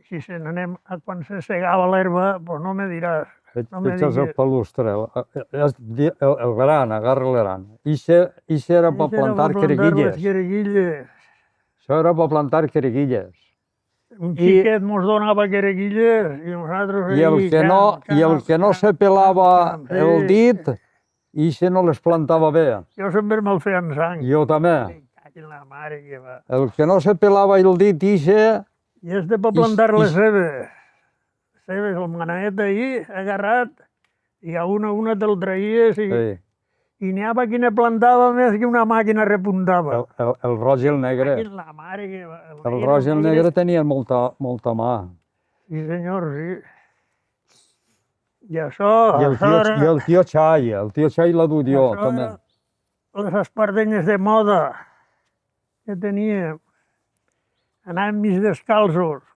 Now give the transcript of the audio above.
si se n'anem a quan se segava l'herba, doncs no me diràs. No me Echas el digues. palustre, el gran, agarra l'gran. Ixe era per plantar les quereguilles. quereguilles. Això era per plantar quereguilles. Un xiquet mos donava quereguilles i nosaltres I el que no se pelava el dit, ixe no les plantava bé. Jo sempre me'l feia en sang. Jo també. La mare que va. El que no se pelava el dit, ixe... I este per plantar les cebes. Cebes, el manaet d'ahir, agarrat, i a una te'l traies i n'hi havia qui ne plantava més que una màquina repuntava. El roig i el negre. La mare que va. El roig i el negre tenien molta mà. Sí, senyor, sí. I això... I el tio Xai l'ha dut jo, també. Les espardenyes de moda que teníem. Anàvem mig descalços.